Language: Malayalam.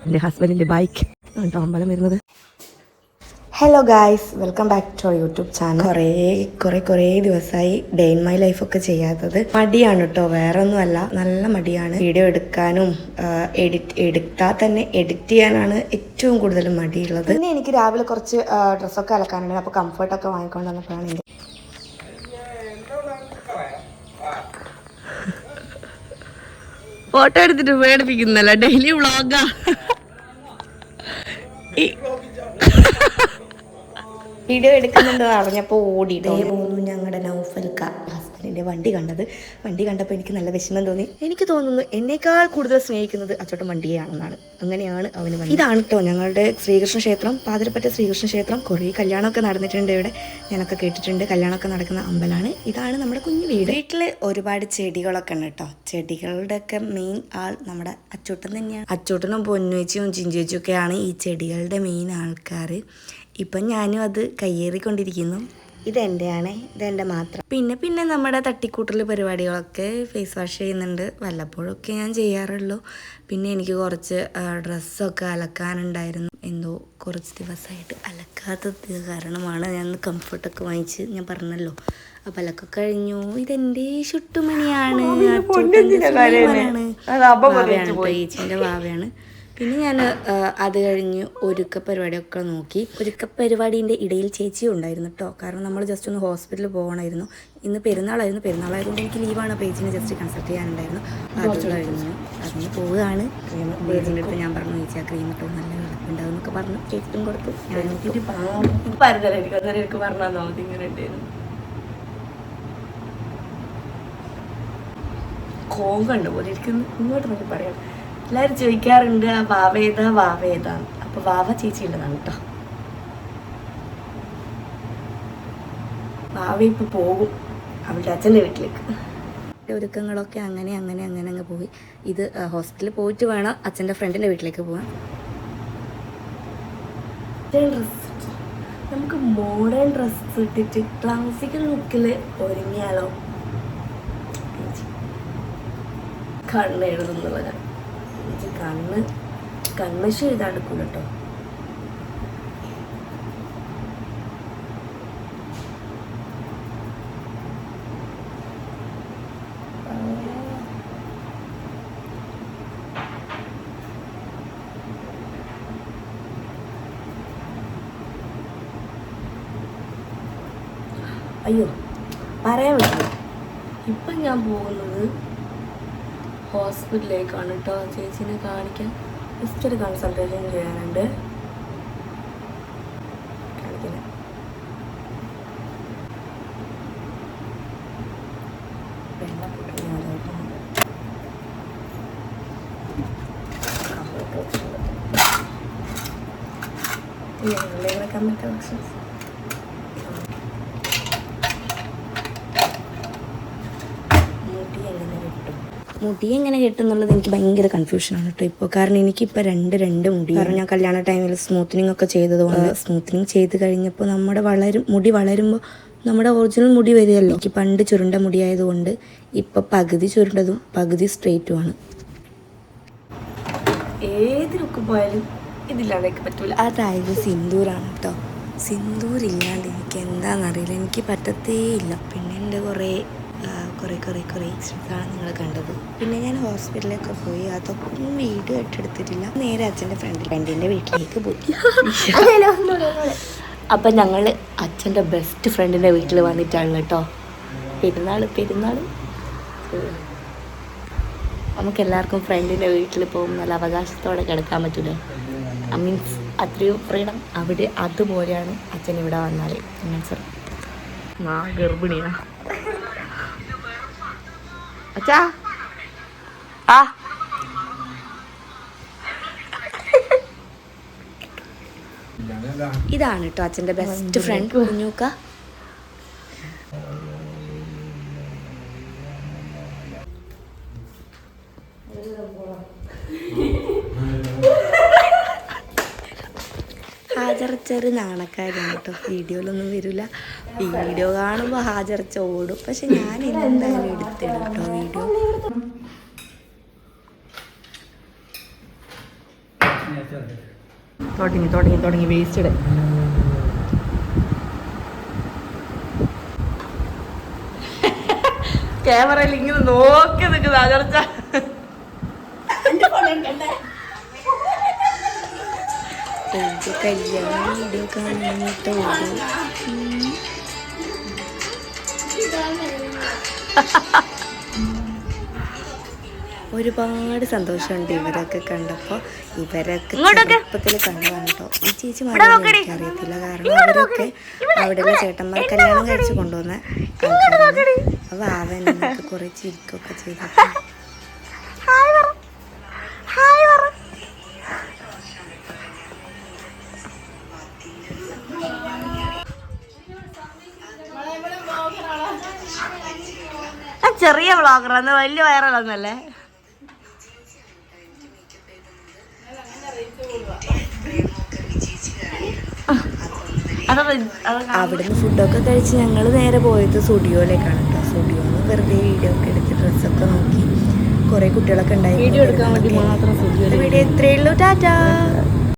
എൻ്റെ ഹസ്ബൻഡിൻ്റെ ബൈക്ക് അമ്പലം വരുന്നത്. Hello guys, welcome back to our YouTube channel. കുറേ ദിവസമായി ഡേ ഇൻ മൈ ലൈഫൊക്കെ ചെയ്യാത്തത്. മടിയാണ് കേട്ടോ, വേറെ ഒന്നുമല്ല, നല്ല മടിയാണ്. വീഡിയോ എടുക്കാനും എടുത്താൽ തന്നെ എഡിറ്റ് ചെയ്യാനാണ് ഏറ്റവും കൂടുതൽ മടിയുള്ളത്. പിന്നെ എനിക്ക് രാവിലെ കുറച്ച് ഡ്രസ്സൊക്കെ അലക്കാനുണ്ട്. അപ്പോൾ കംഫർട്ടൊക്കെ വാങ്ങിക്കൊണ്ട് വന്നപ്പോഴാണ് എൻ്റെ ഫോട്ടോ എടുത്തിട്ട് പേടിപ്പിക്കുന്നല്ല, ഡെയിലി വ്ളോഗാ. വീഡിയോ എടുക്കുന്നുണ്ടെന്ന് അറിഞ്ഞപ്പോൾ ഓടിയിട്ടേ പോകുന്നു ഞങ്ങളുടെ നൗഫൽക്ക. ഹസ്ബൻഡിൻ്റെ വണ്ടി കണ്ടപ്പോൾ എനിക്ക് നല്ല വിഷമം തോന്നി. എനിക്ക് തോന്നുന്നു എന്നേക്കാൾ കൂടുതൽ സ്നേഹിക്കുന്നത് അച്ചോട്ടൻ വണ്ടിയാണെന്നാണ്. അങ്ങനെയാണ് അവന് വണ്ടി. ഇതാണ് കേട്ടോ ഞങ്ങളുടെ ശ്രീകൃഷ്ണ ക്ഷേത്രം, പാതിരപ്പറ്റ ശ്രീകൃഷ്ണ ക്ഷേത്രം. കുറേ കല്യാണമൊക്കെ നടന്നിട്ടുണ്ട് ഇവിടെ, ഞാനൊക്കെ കേട്ടിട്ടുണ്ട്. കല്യാണമൊക്കെ നടക്കുന്ന അമ്പലമാണ്. ഇതാണ് നമ്മുടെ കുഞ്ഞു വീട്. വീട്ടിൽ ഒരുപാട് ചെടികളൊക്കെ ഉണ്ട് കേട്ടോ. ചെടികളുടെയൊക്കെ മെയിൻ ആൾ നമ്മുടെ അച്ചോട്ടൻ തന്നെയാണ്. അച്ചോട്ടനും പൊന്നുവെച്ചിയും ചിഞ്ചുവെച്ചും ഒക്കെയാണ് ഈ ചെടികളുടെ മെയിൻ ആൾക്കാർ. ഇപ്പം ഞാനും അത് കയ്യേറിക്കൊണ്ടിരിക്കുന്നു. ഇതെൻ്റെയാണ്, ഇതെൻ്റെ മാത്രം. പിന്നെ നമ്മുടെ തട്ടിക്കൂട്ടൽ പരിപാടികളൊക്കെ ഫേസ് വാഷ് ചെയ്യുന്നുണ്ട്, വല്ലപ്പോഴൊക്കെ ഞാൻ ചെയ്യാറുള്ളൂ. പിന്നെ എനിക്ക് കുറച്ച് ഡ്രസ്സൊക്കെ അലക്കാനുണ്ടായിരുന്നു. എന്തോ കുറച്ച് ദിവസമായിട്ട് അലക്കാത്തത് കാരണമാണ് ഞാൻ കംഫർട്ടൊക്കെ വാങ്ങിച്ച് ഞാൻ പറഞ്ഞല്ലോ. അപ്പം അലക്കൊക്കെ കഴിഞ്ഞു. ഇതെൻ്റെ ചുട്ടുമണിയാണ്, ചേച്ചിൻ്റെ വാവയാണ്. പിന്നെ ഞാൻ അത് കഴിഞ്ഞ് ഒരുക്ക പരിപാടിയൊക്കെ നോക്കി. ഒരുക്ക പരിപാടീൻ്റെ ഇടയിൽ ചേച്ചിയും ഉണ്ടായിരുന്നു കേട്ടോ. കാരണം നമ്മൾ ജസ്റ്റ് ഒന്ന് ഹോസ്പിറ്റലിൽ പോകണമായിരുന്നു. ഇന്ന് പെരുന്നാളായതുകൊണ്ട് എനിക്ക് ലീവാണ്. പേജിനെ ജസ്റ്റ് കൺസൾട്ട് ചെയ്യാനുണ്ടായിരുന്നു. അത് കഴിഞ്ഞു അതിന് പോവുകയാണ്. പേജിൻ്റെ അടുത്ത് ഞാൻ പറഞ്ഞു, ചേച്ചി ആ ക്രീം ഇട്ടോ നല്ല എളുപ്പമുണ്ടാവും എന്നൊക്കെ പറഞ്ഞു ചേച്ചിട്ടും കൊടുത്തു. ഞാൻ നോക്കിയിട്ട് എനിക്ക് പറഞ്ഞാൽ മതി ഇങ്ങനെ ഉണ്ടായിരുന്നു. കോങ്കണ്ട് പോലെ ഇരിക്കുന്നു. ഇങ്ങോട്ട് നോക്കി പറയാം. എല്ലാവരും ചോദിക്കാറുണ്ട് ആ വാവ ഏതാന്ന്. അപ്പോൾ വാവ ചേച്ചിയുള്ളതാണ് കേട്ടോ. വാവ ഇപ്പോൾ പോകും അവളുടെ അച്ഛൻ്റെ വീട്ടിലേക്ക്. ഒരുക്കങ്ങളൊക്കെ അങ്ങനെ അങ്ങ് പോയി. ഇത് ഹോസ്പിറ്റലിൽ പോയിട്ട് വേണം അച്ഛൻ്റെ ഫ്രണ്ടിൻ്റെ വീട്ടിലേക്ക് പോകാൻ. നമുക്ക് മോഡേൺ ഡ്രസ്സ് ഇട്ടിട്ട് ക്ലാസിക്കൽ ലുക്കിൽ ഒരുങ്ങിയാലോ? കണ്ണ് എഴുതുന്നുള്ളതാണ്. കൺമശ എഴുതാടുക്കൂല കേട്ടോ. അയ്യോ, പറയാൻ പറ്റില്ല. ഇപ്പം ഞാൻ പോകുന്നത് ഹോസ്പിറ്റലിലേക്കാണ് കേട്ടോ. ചേച്ചിനെ കാണിക്കാൻ ജസ്റ്റ് ഒരു കൺസൾട്ടേഷൻ ചെയ്യാനുണ്ട്. കാണിക്കുന്നത് കമ്മിറ്റ് ഓപ്ഷൻസ്. മുടി എങ്ങനെ കെട്ടുന്നുള്ളത് എനിക്ക് ഭയങ്കര കൺഫ്യൂഷനാണ് കേട്ടോ ഇപ്പോൾ. കാരണം എനിക്കിപ്പോൾ രണ്ട് മുടി. കാരണം ഞാൻ കല്യാണ ടൈമിൽ സ്മൂത്തനിങ് ഒക്കെ ചെയ്തതുകൊണ്ട് സ്മൂത്തനിങ് ചെയ്ത് കഴിഞ്ഞപ്പോൾ മുടി വളരുമ്പോൾ നമ്മുടെ ഒറിജിനൽ മുടി വരികയല്ലോ. എനിക്ക് പണ്ട് ചുരുണ്ട മുടിയായതുകൊണ്ട് ഇപ്പോൾ പകുതി ചുരുണ്ടതും പകുതി സ്ട്രെയിറ്റുമാണ്. ഏത് ലുക്ക് പോയാലും ഇതില്ലാണ്ടേക്ക് പറ്റൂല. അതായത് സിന്ദൂറാണ് കേട്ടോ. സിന്ദൂരില്ലാണ്ട് എനിക്ക് എന്താണെന്നറിയില്ല, എനിക്ക് പറ്റത്തേ ഇല്ല. പിന്നെ എൻ്റെ കുറേ ഇൻസിഡൻസാണ് നിങ്ങൾ കണ്ടത്. പിന്നെ ഞാൻ ഹോസ്പിറ്റലിലൊക്കെ പോയി, അതൊക്കെ വീഡിയോ എടുത്തിട്ടില്ല. നേരെ അച്ഛൻ്റെ ഫ്രണ്ടിൻ്റെ വീട്ടിലേക്ക് പോയി. അപ്പം ഞങ്ങൾ അച്ഛൻ്റെ ബെസ്റ്റ് ഫ്രണ്ടിൻ്റെ വീട്ടിൽ വന്നിട്ടാണ് കേട്ടോ. പെരുന്നാൾ നമുക്കെല്ലാവർക്കും ഫ്രണ്ടിൻ്റെ വീട്ടിൽ പോകും നല്ല അവകാശത്തോടെ കിടക്കാൻ പറ്റൂലേ. മീൻസ് അത്രയും ഫ്രീഡം അവിടെ. അതുപോലെയാണ് അച്ഛൻ ഇവിടെ വന്നാൽ. സർ ഗർഭിണിയാ അച്ഛാ. ഇതാണ് കേട്ടോ അച്ഛൻ്റെ ബെസ്റ്റ് ഫ്രണ്ട് കുഞ്ഞൂക്ക. ഹാജറച്ചൊരു നാണക്കാരാണ് കേട്ടോ. വീഡിയോയിലൊന്നും വരില്ല. വീഡിയോ കാണുമ്പോൾ ഹാജറച്ച ഓടും. പക്ഷെ ഞാൻ എന്തായാലും എടുത്തിടും കേട്ടോ വീഡിയോ. തുടങ്ങി വേസ്റ്റ് ക്യാമറയിൽ ഇങ്ങനെ നോക്കി നിൽക്കുന്നത് അകർച്ച ഒരുപാട് സന്തോഷമുണ്ട് ഇവരൊക്കെ കണ്ടപ്പോൾ. ഇവരൊക്കെ ചെറുപ്പത്തിൽ കണ്ടതാണ് കേട്ടോ. ഈ ചേച്ചി മാത്രമേ എനിക്കറിയത്തില്ല, കാരണം അവരൊക്കെ അവിടെയുള്ള ചേട്ടന്മാർ കല്യാണം കഴിച്ച് കൊണ്ടുവന്ന ആൾക്കാരാണ്. അപ്പോൾ അവൻ എന്നൊക്കെ കുറേ ചിരിക്കുകയൊക്കെ ചെയ്തപ്പോൾ ചെറിയ വ്ളോഗറാണ്, വലിയ വൈറലൊന്നല്ലേ. അവിടുന്ന് ഫുഡൊക്കെ കഴിച്ച് ഞങ്ങൾ നേരെ പോയത് സ്റ്റുഡിയോയിലേക്കാണ് കേട്ടോ. സ്റ്റുഡിയോന്ന് വെറുതെ വീഡിയോ ഒക്കെ എടുത്ത് ഡ്രസ്സൊക്കെ നോക്കി കുറേ കുട്ടികളൊക്കെ ഉണ്ടായി. വീഡിയോ എടുക്കാൻ വേണ്ടി മാത്രം. വീഡിയോ ഇത്രയേ ഉള്ളൂ. ടാറ്റാ.